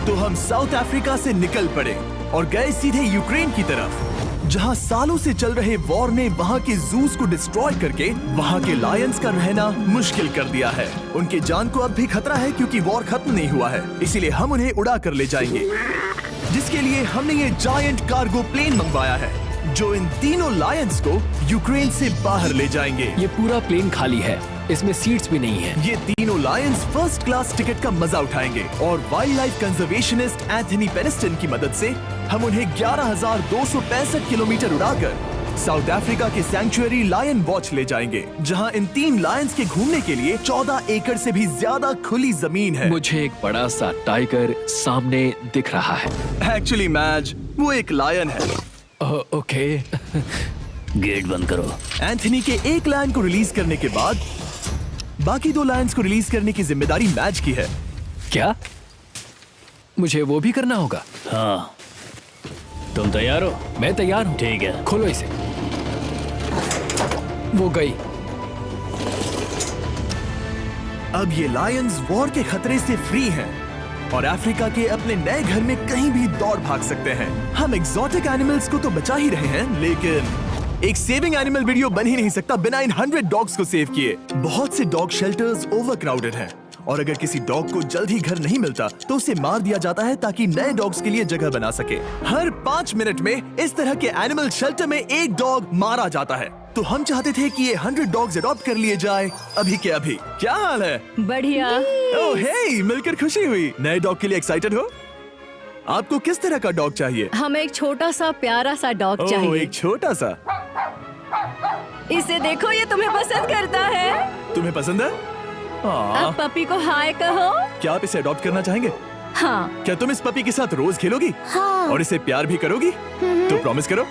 तो हम south Africa से निकल पड़े और गए सीधे यूक्रेन की तरफ, जहां सालों से चल रहे वॉर ने वहां के जूस को डिस्ट्रॉय करके वहां के लायंस का रहना मुश्किल कर दिया है। उनके जान को अब भी खतरा है क्योंकि वॉर खत्म नहीं हुआ है, इसीलिए हम उन्हें उड़ा कर ले जाएंगे, जिसके लिए हमने ये जायंट कार्गो प्लेन मंगवाया है जो इन तीनों लायंस को यूक्रेन से बाहर ले जाएंगे। ये पूरा प्लेन खाली है, इसमेमें सीट्स भी नहीं है। ये तीनों लायंस फर्स्ट क्लास टिकट का मजा उठाएंगे और वाइल्ड लाइफ कंजर्वेशनिस्ट एंथनी पेनिस्टन की मदद से हम उन्हें 11,265 किलोमीटर उड़ाकर साउथ अफ्रीका के सैंक्चुअरी लायन वॉच ले जाएंगे, जहां इन 3 लायंस के घूमने के लिए 14 एकड़ से भी ज्यादा खुली जमीन है। मुझे एक बड़ा सा टाइगर सामने दिख रहा है। एक्चुअली मैच वो एक लायन है। ओके। गेट बंद करो। एंथनी के एक लायन को रिलीज करने के बाद बाकी 2 लायंस को रिलीज करने की जिम्मेदारी मैच की है। क्या मुझे वो भी करना होगा? हाँ, तुम तैयार हो? मैं तैयार हूँ। ठीक है, खोलो इसे। वो गई। अब ये लायंस वॉर के खतरे से फ्री हैं और अफ्रीका के अपने नए घर में कहीं भी दौड़ भाग सकते हैं। हम एग्जॉटिक एनिमल्स को तो बचा ही रहे हैं, लेकिन एक सेविंग एनिमल वीडियो बन ही नहीं सकता बिना इन 100 डॉग्स को सेव किए। बहुत से डॉग शेल्टर्स ओवरक्राउडेड हैं और अगर किसी डॉग को जल्द ही घर नहीं मिलता तो उसे मार दिया जाता है ताकि नए डॉग्स के लिए जगह बना सके। हर 5 मिनट में इस तरह के एनिमल शेल्टर में एक डॉग मारा जाता है। तो हम चाहते थे कि ये 100 डॉग्स अडॉप्ट कर लिए जाए अभी के अभी। क्या हाल है? बढ़िया। ओह हे, मिलकर खुशी हुई। नए डॉग के लिए एक्साइटेड हो? आपको किस तरह का डॉग चाहिए? हमें एक छोटा सा प्यारा सा डॉग ओह, चाहिए। एक छोटा सा। इसे देखो, ये तुम्हें पसंद करता है। तुम्हें पसंद है? अब पपी को हाय कहो। क्या आप इसे अडॉप्ट करना चाहेंगे? हाँ। क्या तुम इस पपी के साथ रोज खेलोगी? हाँ। और इसे प्यार भी करोगी? तो प्रॉमिस करो।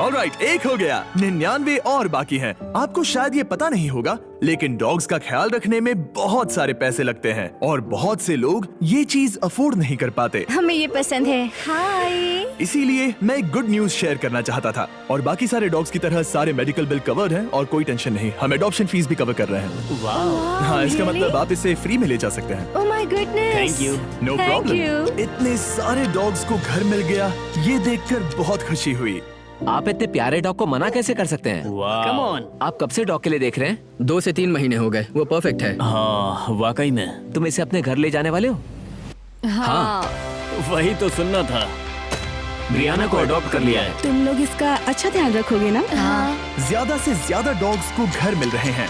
ऑलराइट, एक हो गया। 99 और बाकी हैं। आपको शायद ये पता नहीं होगा, लेकिन डॉग्स का ख्याल रखने में बहुत सारे पैसे लगते हैं और बहुत से लोग ये चीज अफोर्ड नहीं कर पाते। हमें ये पसंद है। हाय। इसीलिए मैं एक गुड न्यूज शेयर करना चाहता था। और बाकी सारे डॉग्स की तरह सारे मेडिकल बिल कवर्ड हैं और कोई टेंशन नहीं। हम एडॉप्शन फीस भी कवर कर रहे हैं। हाँ, इसका मतलब आप इसे फ्री में ले जा सकते हैं। Oh my goodness. Thank you. No problem. इतने सारे डॉग्स को घर मिल गया, ये देखकर बहुत खुशी हुई। आप इतने प्यारे डॉग को मना कैसे कर सकते हैं? Come on. आप कब से डॉग के लिए देख रहे हैं? 2 से 3 महीने हो गए। वो परफेक्ट है। हाँ, वाकई में। तुम इसे अपने घर ले जाने वाले हो? हाँ। वही तो सुनना था। ब्रियाना को अडॉप्ट कर लिया है। तुम लोग इसका अच्छा ध्यान रखोगे ना? हाँ। ज्यादा से ज्यादा डॉग्स को घर मिल रहे हैं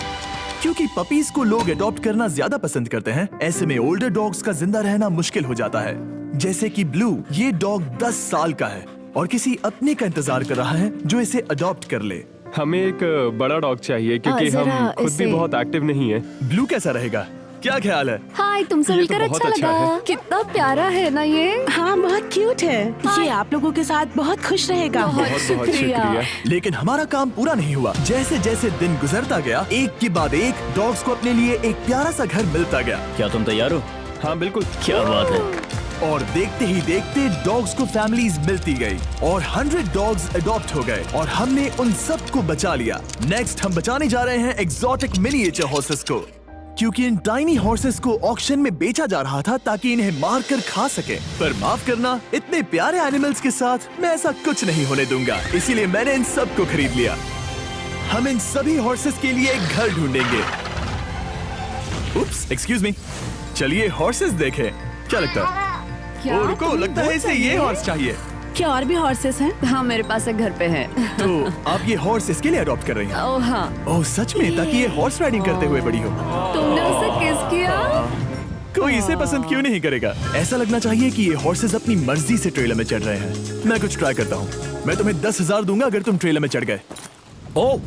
क्योंकि पपीज को लोग अडॉप्ट करना ज्यादा पसंद करते हैं। ऐसे में ओल्डर डॉग्स का जिंदा रहना मुश्किल हो जाता है। जैसे कि ब्लू, ये डॉग 10 साल का है और किसी अपने का इंतजार कर रहा है जो इसे अडॉप्ट कर ले। हमें एक बड़ा डॉग चाहिए क्योंकि जरा हम खुद भी इसे- बहुत एक्टिव नहीं है। ब्लू कैसा रहेगा? क्या ख्याल है? हाय, तुमसे ये तो मिलकर बहुत अच्छा अच्छा लगा। है। कितना प्यारा है ना ये। हाँ, बहुत क्यूट है। ये आप लोगों के साथ बहुत खुश रहेगा। बहुत बहुत शुक्रिया। शुक्रिया। लेकिन हमारा काम पूरा नहीं हुआ। जैसे जैसे दिन गुजरता गया, एक के बाद एक डॉग्स को अपने लिए एक प्यारा सा घर मिलता गया क्या तुम तैयार हो? हाँ बिल्कुल। क्या बात है। और देखते ही देखते डॉग्स को फैमिलीज मिलती गई और 100 डॉग्स अडॉप्ट हो गए और हमने उन सब को बचा लिया। नेक्स्ट हम बचाने जा रहे हैं एग्जॉटिक मिनिएचर हॉर्सेस को, क्योंकि इन टाइनी हॉर्सेस को ऑक्शन में बेचा जा रहा था ताकि इन्हें मार कर खा सके। पर माफ करना, इतने प्यारे एनिमल्स के साथ मैं ऐसा कुछ नहीं होने दूंगा, इसीलिए मैंने इन सब को खरीद लिया। हम इन सभी हॉर्सेस के लिए एक घर ढूंढेंगे। उप्स, एक्सक्यूज मी। चलिए हॉर्सेस देखें। क्या लगता है? क्या? ओ, रुको, लगता है इसे ये हॉर्स चाहिए। क्या और भी हॉर्सेस हैं? हाँ, मेरे पास एक घर पे है। तो आप ये हॉर्स इसके लिए अडॉप्ट कर रही हैं? ओह हाँ। ओह सच में? ताकि ये हॉर्स राइडिंग करते हुए बड़ी हो। तुमने उसे किस किया? कोई इसे पसंद क्यों नहीं करेगा? ऐसा लगना चाहिए कि ये हॉर्सेस अपनी मर्जी से ट्रेलर में चढ़ रहे हैं। मैं कुछ ट्राई करता हूँ। मैं तुम्हें 10,000 दूंगा अगर तुम ट्रेलर में चढ़ गए। ओह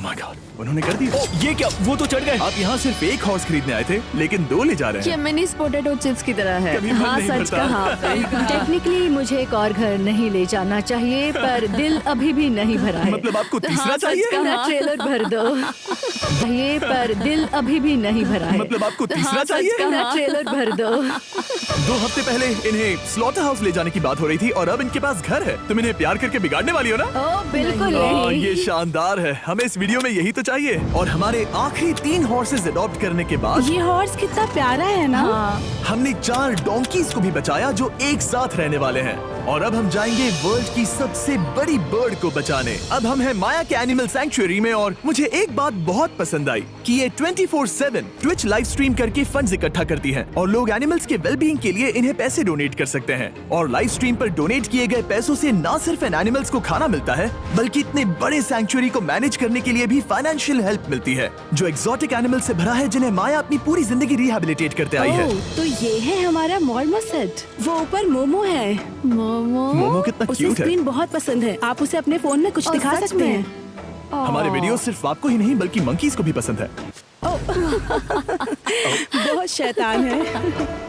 माय गॉड, उन्होंने कर दिया। ये क्या? वो तो चढ़ गए। आप यहाँ सिर्फ एक हॉर्स खरीदने आए थे, लेकिन 2 ले जा रहे ये हैं। मिनी पोटैटो चिप्स की तरह है। कभी मन हाँ, नहीं सच भरता। कहा। टेक्निकली मुझे एक और घर नहीं ले जाना चाहिए, पर दिल अभी भी नहीं भरा है। मतलब आपको तीसरा हाँ, सच चाहिए? कहा। ट्रेलर भर दो। चाहिए, पर दिल अभी भी नहीं भरा है। मतलब आपको तीसरा हाँ, सच चाहिए? कहा। ट्रेलर भर दो। 2 हफ्ते पहले इन्हें स्लॉटर हाउस ले जाने की बात हो रही थी और अब इनके पास घर है। तुम इन्हें प्यार करके बिगाड़ने वाली हो ना? ओह बिल्कुल ओह, नहीं। ये शानदार है। हमें इस इस वीडियो में यही तो चाहिए। और हमारे आखिरी 3 हॉर्सेस अडॉप्ट करने के बाद ये हॉर्स कितना प्यारा है ना। हमने 4 डोंकीज को भी बचाया जो एक साथ रहने वाले हैं। और अब हम जाएंगे वर्ल्ड की सबसे बड़ी बर्ड को बचाने। अब हम हैं माया के एनिमल सैंक्चुअरी में और मुझे एक बात बहुत पसंद आई कि ये 24/7 ट्विच लाइव स्ट्रीम करके फंड्स इकट्ठा करती है और लोग एनिमल्स के वेलबींग के लिए इन्हें पैसे डोनेट कर सकते हैं। और लाइव स्ट्रीम पर डोनेट किए गए पैसों से न सिर्फ इन एनिमल्स को खाना मिलता है बल्कि इतने बड़े सैंक्चुअरी को मैनेज करने के लिए भी फाइनेंशियल हेल्प मिलती है जो एक्सोटिक एनिमल से भरा है जिन्हें माया अपनी पूरी जिंदगी रिहेबिलिटेट करते आई है। तो ये है हमारा मॉर्मोसेट। वो ऊपर मोमो है। मोमो कितना उसे क्यूट है। स्क्रीन बहुत पसंद है। आप उसे अपने फोन में कुछ दिखा सकते हैं। हमारे वीडियो सिर्फ आपको ही नहीं बल्कि मंकीज को भी पसंद है। बहुत शैतान है।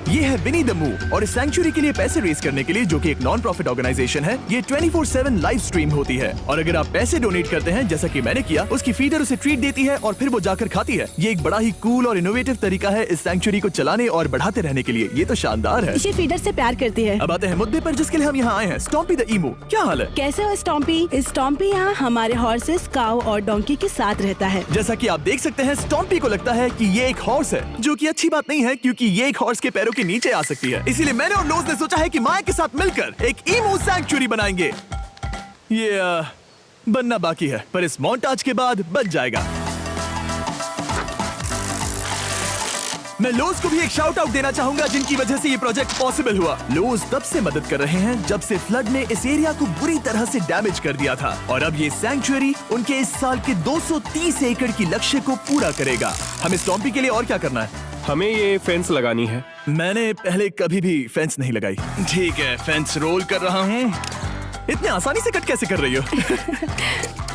ये है विनी द मूव और इस सैंक्चुअरी के लिए पैसे रेज करने के लिए जो कि एक नॉन प्रॉफिट ऑर्गेनाइजेशन है। ये 24/7 लाइव स्ट्रीम होती है और अगर आप पैसे डोनेट करते हैं जैसा कि मैंने किया, उसकी फीडर उसे ट्रीट देती है और फिर वो जाकर खाती है। ये एक बड़ा ही कूल और इनोवेटिव तरीका है इस सैंक्चुअरी को चलाने और बढ़ाते रहने के लिए। ये तो शानदार है। ये फीडर से प्यार करती है। अब आते हैं मुद्दे पर जिसके लिए हम यहाँ आए हैं, स्टॉम्पी द ईमू। क्या हाल है? कैसे हो स्टॉम्पी? स्टॉम्पी यहाँ हमारे हॉर्सेस, काऊ और डोंकी के साथ रहता है। जैसा कि आप देख सकते हैं, स्टॉम्पी को लगता है कि ये एक हॉर्स है, जो कि अच्छी बात नहीं है क्योंकि ये एक हॉर्स के पैरों के नीचे आ सकती है। इसीलिए मैंने और लोज ने सोचा है कि माया के साथ मिलकर एक ईमू सैंक्चुअरी बनाएंगे। ये बनना बाकी है पर इस मोंटाज के बाद बन जाएगा। मैं लोज को भी एक शाउट आउट देना चाहूंगा जिनकी वजह से ये प्रोजेक्ट पॉसिबल हुआ। लोज तब से मदद कर रहे हैं जब से फ्लड ने इस एरिया को बुरी तरह से डैमेज कर दिया था और अब ये सैंक्चुअरी उनके इस साल के 230 एकड़ की लक्ष्य को पूरा करेगा। हमें स्टॉम्पी के लिए और क्या करना है? हमें ये फेंस लगानी है। मैंने पहले कभी भी फेंस नहीं लगाई। ठीक है, फेंस रोल कर रहा हूँ। इतने आसानी से कट कैसे कर रही हो?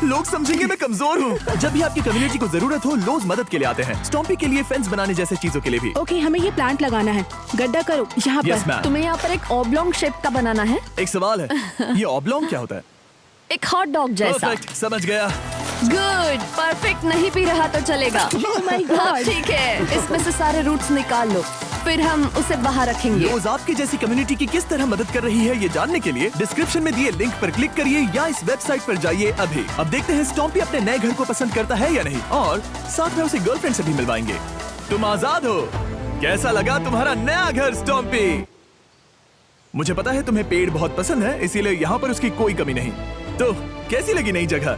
लोग समझेंगे मैं कमजोर हूँ। जब भी आपकी कम्युनिटी को जरूरत हो, लोग मदद के लिए आते हैं। स्टॉम्पी के लिए फेंस बनाने जैसे चीजों के लिए भी। ओके, हमें ये प्लांट लगाना है। गड्ढा करो यहाँ पर। Yes, ma'am. तुम्हें यहाँ पर एक ऑब्लोंग शेप का बनाना है। एक सवाल है, ये ऑब्लोंग क्या होता है? एक हॉट डॉग जैसा। परफेक्ट, समझ गया। गुड, परफेक्ट नहीं पी रहा तो चलेगा। Oh my God. हाँ, ठीक है, इसमें से सारे रूट्स निकाल लो, फिर हम उसे बाहर रखेंगे। लोज आपकी जैसी कम्युनिटी की किस तरह मदद कर रही है ये जानने के लिए डिस्क्रिप्शन में दिए लिंक पर क्लिक करिए या इस वेबसाइट पर जाइए अभी। अब देखते हैं स्टॉम्पी अपने नए घर को पसंद करता है या नहीं और साथ में उसे गर्लफ्रेंड से भी मिलवाएंगे। तुम आजाद हो। कैसा लगा तुम्हारा नया घर स्टॉम्पी? मुझे पता है तुम्हें पेड़ बहुत पसंद है, इसीलिए यहाँ पर उसकी कोई कमी नहीं। तो कैसी लगी नई जगह?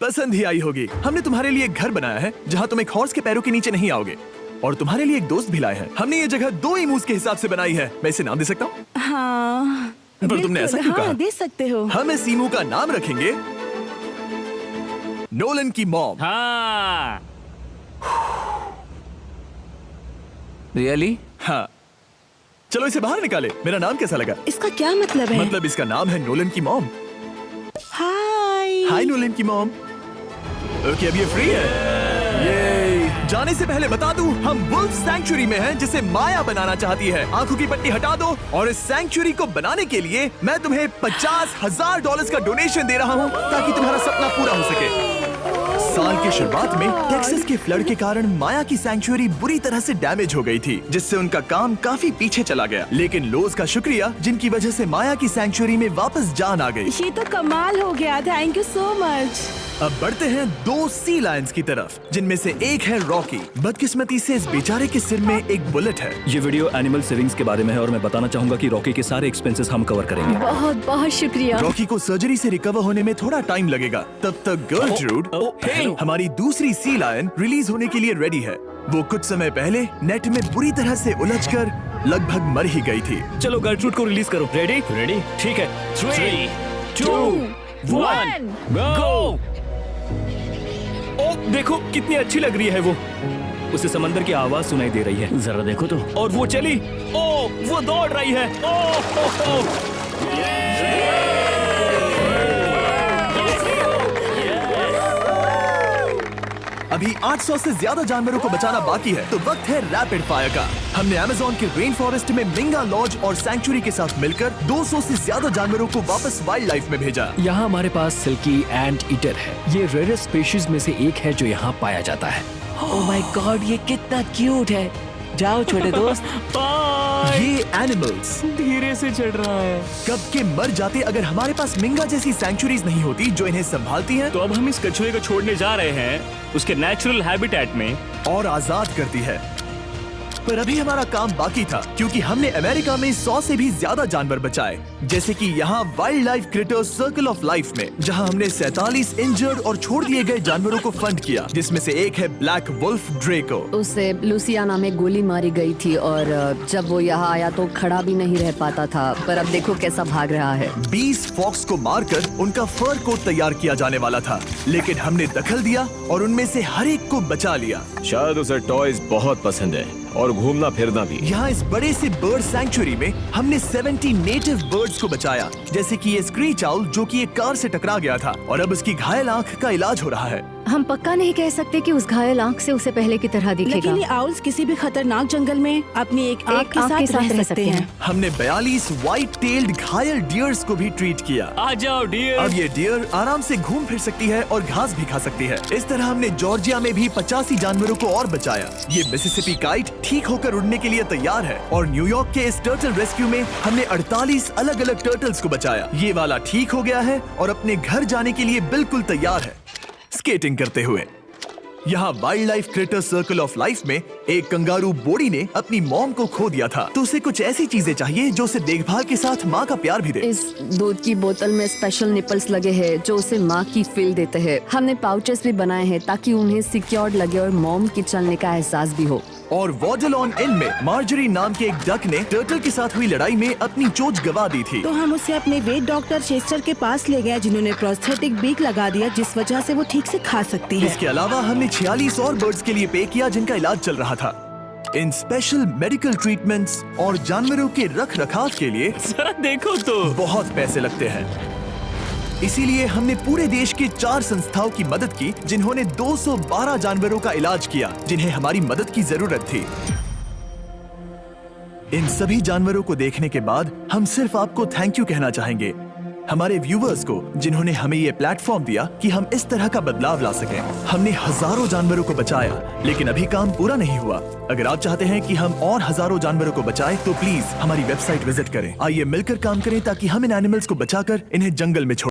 पसंद ही आई होगी। हमने तुम्हारे लिए एक घर बनाया है जहाँ तुम एक हॉर्स के पैरों के नीचे नहीं आओगे और तुम्हारे लिए एक दोस्त भी लाए हैं। हमने ये जगह 2 ईमूस के हिसाब से बनाई है। मैं इसे नाम दे सकता हूँ? हाँ, पर तुमने ऐसा क्यों कहा? हाँ, दे सकते हो। हम इस ईमू का नाम रखेंगे नोलन की मॉम। हाँ। रियली? हाँ, चलो इसे बाहर निकाले। मेरा नाम कैसा लगा? इसका क्या मतलब है? मतलब इसका नाम है नोलन की मॉम। हाय। हाय नोलन की मॉम। ओके, अब ये फ्री है। ये जाने से पहले बता दूं, हम वुल्फ सैंक्चुअरी में हैं जिसे माया बनाना चाहती है। आंखों की पट्टी हटा दो और इस सैंक्चुअरी को बनाने के लिए मैं तुम्हें $50,000 का डोनेशन दे रहा हूं ताकि तुम्हारा सपना पूरा हो सके। साल की शुरुआत में टेक्सास के फ्लड के कारण माया की सैंक्चुअरी बुरी तरह से डैमेज हो गई थी जिससे उनका काम काफी पीछे चला गया। लेकिन लोज का शुक्रिया जिनकी वजह से माया की सैंक्चुअरी में वापस जान आ गई। ये तो कमाल हो गया। Thank you so much. अब बढ़ते हैं 2 सी लायंस की तरफ जिनमें से एक है रॉकी। बदकिस्मती से इस बेचारे के सिर में एक बुलेट है। ये वीडियो एनिमल सेविंग्स के बारे में है और मैं बताना चाहूंगा कि रॉकी के सारे एक्सपेंसेस हम कवर करेंगे। बहुत बहुत शुक्रिया। रॉकी को सर्जरी से रिकवर होने में थोड़ा टाइम लगेगा। तब तक गर्लट्रूड, हमारी दूसरी सी लायन, रिलीज होने के लिए रेडी है। वो कुछ समय पहले नेट में बुरी तरह से उलझकर लगभग मर ही गई थी। चलो गर्लट्रूड को रिलीज करो। रेडी? रेडी? ठीक है। 3, 2, 1, गो! ओ देखो कितनी अच्छी लग रही है वो। उसे समंदर की आवाज सुनाई दे रही है। जरा देखो तो। और वो चली। ओ वो दौड़ रही है। ओ। अभी 800 से ज्यादा जानवरों को बचाना बाकी है तो वक्त है रैपिड फायर का। हमने अमेज़न के रेन फॉरेस्ट में मिंगा लॉज और सैंक्चुअरी के साथ मिलकर 200 से ज्यादा जानवरों को वापस वाइल्ड लाइफ में भेजा। यहाँ हमारे पास सिल्की एंट ईटर है। ये रेयरेस्ट स्पीशीज में से एक है जो यहाँ पाया जाता है। ओह माय गॉड, ये कितना क्यूट है। जाओ छोटे दोस्त। ये एनिमल्स धीरे से चढ़ रहा है। कब के मर जाते अगर हमारे पास मिंगा जैसी सैंक्चुरीज नहीं होती जो इन्हें संभालती हैं तो अब हम इस कछुए को छोड़ने जा रहे हैं उसके नेचुरल हैबिटेट में। और आजाद करती है। पर अभी हमारा काम बाकी था क्योंकि हमने अमेरिका में 100 से भी ज्यादा जानवर बचाए, जैसे कि यहाँ wild life creators circle of life में, जहाँ हमने 47 इंजर्ड और छोड़ दिए गए जानवरों को फंड किया, जिसमें से एक है ब्लैक वुल्फ ड्रेको। उसे लुसियाना में गोली मारी गई थी और जब वो यहाँ आया तो खड़ा भी नहीं रह पाता था, पर अब देखो कैसा भाग रहा है। 20 फॉक्स को मारकर उनका फर कोट तैयार किया जाने वाला था, लेकिन हमने दखल दिया और उनमें से हर एक को बचा लिया। शायद उसे टॉयज बहुत पसंद है और घूमना फिरना भी। यहाँ इस बड़े से बर्ड सैंक्चुरी में हमने 70 नेटिव बर्ड्स को बचाया, जैसे कि ये स्क्रीच आउल जो कि एक कार से टकरा गया था और अब उसकी घायल आंख का इलाज हो रहा है। हम पक्का नहीं कह सकते कि उस घायल आंख से उसे पहले की तरह दिखेगा। लेकिन ये आउल्स किसी भी खतरनाक जंगल में अपनी एक आंख के साथ रह सकते हैं। हमने 42 व्हाइट टेल्ड घायल डियर्स को भी ट्रीट किया। आ जाओ डियर। अब ये डियर आराम से घूम फिर सकती है और घास भी खा सकती है। इस तरह हमने जॉर्जिया में भी 85 जानवरों को और बचाया। ये मिसिसिपी काइट ठीक होकर उड़ने के लिए तैयार है और न्यूयॉर्क के इस टर्टल रेस्क्यू में हमने 48 अलग अलग टर्टल्स को बचाया। ये वाला ठीक हो गया है और अपने घर जाने के लिए बिल्कुल तैयार है स्केटिंग करते हुए। यहाँ wild life creator circle of life में एक कंगारू बोडी ने अपनी मॉम को खो दिया था, तो उसे कुछ ऐसी चीजें चाहिए जो उसे देखभाल के साथ माँ का प्यार भी दे। इस दूध की बोतल में स्पेशल निपल्स लगे हैं जो उसे माँ की फील देते हैं। हमने पाउचेस भी बनाए हैं ताकि उन्हें सिक्योर्ड लगे और मॉम के चलने का एहसास भी हो। और वॉडलॉन इन में मार्जरी नाम के एक डक ने टर्टल के साथ हुई लड़ाई में अपनी चोंच गवा दी थी। तो हम उसे अपने वेट डॉक्टर चेस्टर के पास ले गए जिन्होंने प्रोस्थेटिक बीक लगा दिया जिस वजह से वो ठीक से खा सकती है। इसके अलावा हमने 46 और बर्ड्स के लिए पे किया जिनका इलाज चल रहा था। इन स्पेशल मेडिकल ट्रीटमेंट्स और जानवरों के रख रखाव के लिए जरा देखो तो बहुत पैसे लगते हैं। इसीलिए हमने पूरे देश के 4 संस्थाओं की मदद की जिन्होंने 212 जानवरों का इलाज किया जिन्हें हमारी मदद की जरूरत थी। इन सभी जानवरों को देखने के बाद हम सिर्फ आपको थैंक यू कहना चाहेंगे, हमारे व्यूवर्स को जिन्होंने हमें ये प्लेटफॉर्म दिया कि हम इस तरह का बदलाव ला सकें। हमने हजारों जानवरों को बचाया, लेकिन अभी काम पूरा नहीं हुआ। अगर आप चाहते हैं कि हम और हजारों जानवरों को बचाएं, तो प्लीज हमारी वेबसाइट विजिट करें। आइए मिलकर काम करें ताकि हम इन एनिमल्स को बचाकर इन्हें जंगल में छोड़